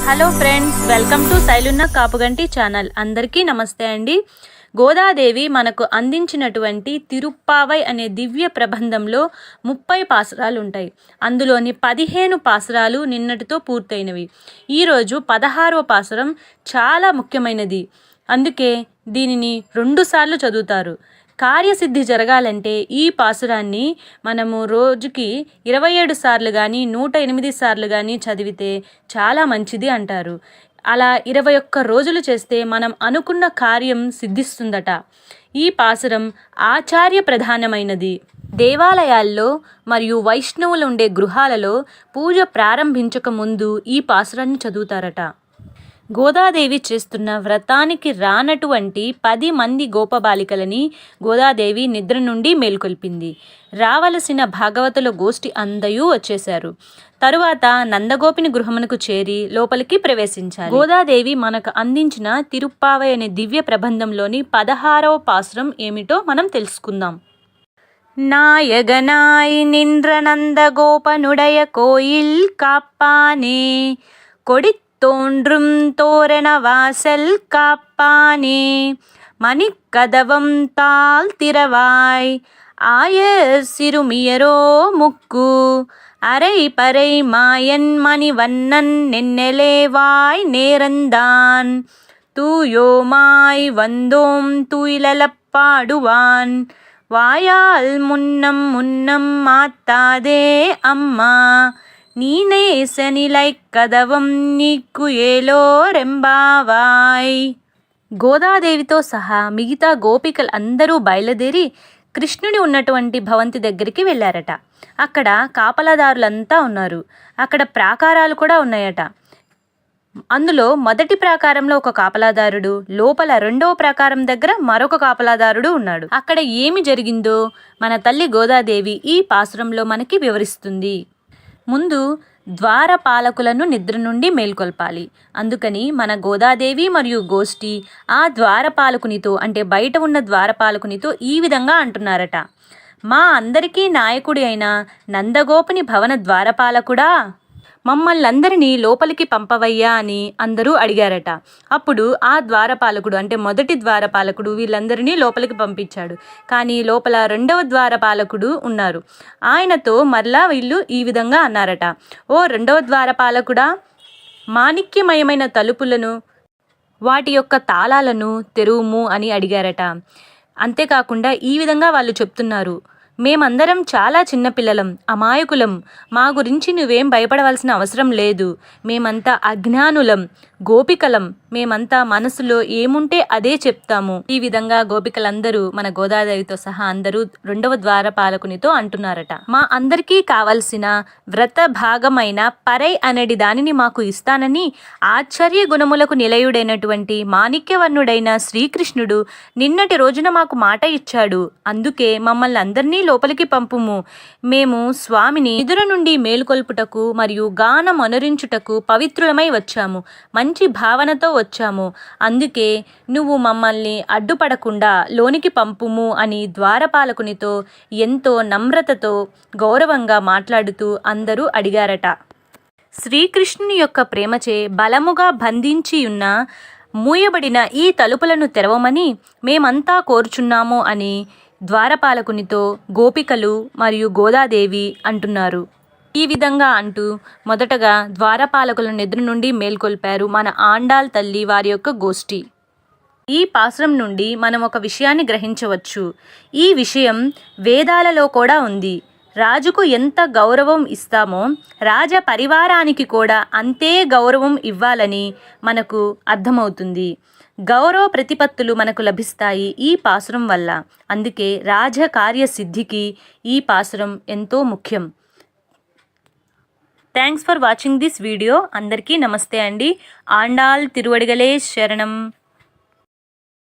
Hello friends, welcome to శైలున్న Kapuganti channel. అందరికీ నమస్తే అండి. గోదాదేవి మనకు అందించినటువంటి తిరుప్పావై అనే దివ్య ప్రబంధంలో 30 పాసురాలు ఉంటాయి. అందులోని 15 పాసురాలు నిన్నటితో పూర్తయినవి. ఈరోజు 16వ పాసురం చాలా ముఖ్యమైనది. అందుకే దీనిని 2 సార్లు చదువుతారు. కార్యసిద్ధి జరగాలంటే ఈ పాసురాన్ని మనము రోజుకి 27 సార్లు కానీ 108 సార్లు కానీ చదివితే చాలా మంచిది అంటారు. అలా 21 రోజులు చేస్తే మనం అనుకున్న కార్యం సిద్ధిస్తుందట. ఈ పాసురం ఆచార్య ప్రధానమైనది. దేవాలయాల్లో మరియు వైష్ణవులు ఉండే గృహాలలో పూజ ప్రారంభించక ముందు ఈ పాసురాన్ని చదువుతారట. గోదాదేవి చేస్తున్న వ్రతానికి రానటువంటి 10 మంది గోపబాలికలని గోదాదేవి నిద్ర నుండి మేల్కొల్పింది. రావలసిన భాగవతుల గోష్ఠి అందరూ వచ్చేశారు. తరువాత నందగోపిని గృహమునకు చేరి లోపలికి ప్రవేశించారు. గోదాదేవి మనకు అందించిన తిరుప్పావై అనే దివ్య ప్రబంధంలోని 16వ పాసురం ఏమిటో మనం తెలుసుకుందాం. నాయగనాయ్ నింద్ర నందగోపనుడయ కోయిల్ కాప్పానే కొడి தோன்றும் தோரண வாசல் காப்பானே மணிக்கதவம் தாள் திறவாய் ஆய சிறுமியரோ முக்கு அரை பறை மாயன் மணிவண்ணன் நென்னெலேவாய் நேரந்தான் தூயோமாய் வந்தோம் துயிலப்பாடுவான் வாயால் முன்னம் முன்னம் மாத்தாதே அம்மா నీనేసనిలై కదవం నీకు ఏలో రెంబావాయ్. గోదాదేవితో సహా మిగతా గోపికలు అందరూ బయలుదేరి కృష్ణుని ఉన్నటువంటి భవంతి దగ్గరికి వెళ్ళారట. అక్కడ కాపలాదారులంతా ఉన్నారు. అక్కడ ప్రాకారాలు కూడా ఉన్నాయట. అందులో మొదటి ప్రాకారంలో ఒక కాపలాదారుడు, లోపల 2వ ప్రాకారం దగ్గర మరొక కాపలాదారుడు ఉన్నాడు. అక్కడ ఏమి జరిగిందో మన తల్లి గోదాదేవి ఈ పాసురంలో మనకి వివరిస్తుంది. ముందు ద్వారపాలకులను నిద్ర నుండి మేల్కొల్పాలి. అందుకని మన గోదాదేవి మరియు గోష్ఠి ఆ ద్వారపాలకునితో, అంటే బయట ఉన్న ద్వారపాలకునితో ఈ విధంగా అంటున్నారట. మా అందరికీ నాయకుడి అయిన నందగోపుని భవన ద్వారపాలకుడా, మమ్మల్నందరినీ లోపలికి పంపవయ్యా అని అందరూ అడిగారట. అప్పుడు ఆ ద్వారపాలకుడు, అంటే మొదటి ద్వారపాలకుడు వీళ్ళందరినీ లోపలికి పంపించాడు. కానీ లోపల 2వ ద్వారపాలకుడు ఉన్నారు. ఆయనతో మరలా వీళ్ళు ఈ విధంగా అన్నారట. ఓ 2వ ద్వారపాలకుడా, మాణిక్యమయమైన తలుపులను వాటి యొక్క తాళాలను తెరువుము అని అడిగారట. అంతేకాకుండా ఈ విధంగా వాళ్ళు చెప్తున్నారు, మేమందరం చాలా చిన్నపిల్లలం, అమాయకులం. మా గురించి నువ్వేం భయపడవలసిన అవసరం లేదు. మేమంతా అజ్ఞానులం, గోపికలం. మేమంతా మనసులో ఏముంటే అదే చెప్తాము. ఈ విధంగా గోపికలందరూ మన గోదాదేవితో సహా అందరూ 2వ ద్వారపాలకునితో అంటున్నారట. మా అందరికీ కావలసిన వ్రత భాగమైన పరై అనేది దానిని మాకు ఇస్తానని ఆశ్చర్య గుణములకు నిలయుడైనటువంటి మాణిక్యవర్ణుడైన శ్రీకృష్ణుడు నిన్నటి రోజున మాకు మాట ఇచ్చాడు. అందుకే మమ్మల్ని అందరినీ లోపలికి పంపుము. మేము స్వామిని నిదుర నుండి మేలుకొల్పుటకు మరియు గానం అనురించుటకు పవిత్రులమై వచ్చాము. మంచి భావనతో వచ్చాము. అందుకే నువ్వు మమ్మల్ని అడ్డుపడకుండా లోనికి పంపుము అని ద్వారపాలకునితో ఎంతో నమ్రతతో గౌరవంగా మాట్లాడుతూ అందరూ అడిగారట. శ్రీకృష్ణుని యొక్క ప్రేమచే బలముగా బంధించి ఉన్న మూయబడిన ఈ తలుపులను తెరవమని మేమంతా కోరుచున్నాము అని ద్వారపాలకునితో గోపికలు మరియు గోదాదేవి అంటున్నారు. ఈ విధంగా అంటూ మొదటగా ద్వారపాలకుల నిద్ర నుండి మేల్కొల్పారు మన ఆండాల్ తల్లి వారి యొక్క గోష్ఠి. ఈ పాసురం నుండి మనం ఒక విషయాన్ని గ్రహించవచ్చు. ఈ విషయం వేదాలలో కూడా ఉంది. రాజుకు ఎంత గౌరవం ఇస్తామో రాజ పరివారానికి కూడా అంతే గౌరవం ఇవ్వాలని మనకు అర్థమవుతుంది. గౌరవ ప్రతిపత్తులు మనకు లభిస్తాయి ఈ పాసురం వల్ల. అందుకే రాజకార్య సిద్ధికి ఈ పాసురం ఎంతో ముఖ్యం. Thanks for watching this video. అందరికీ నమస్తే అండి. ఆండాల్ తిరువడిగలే శరణం.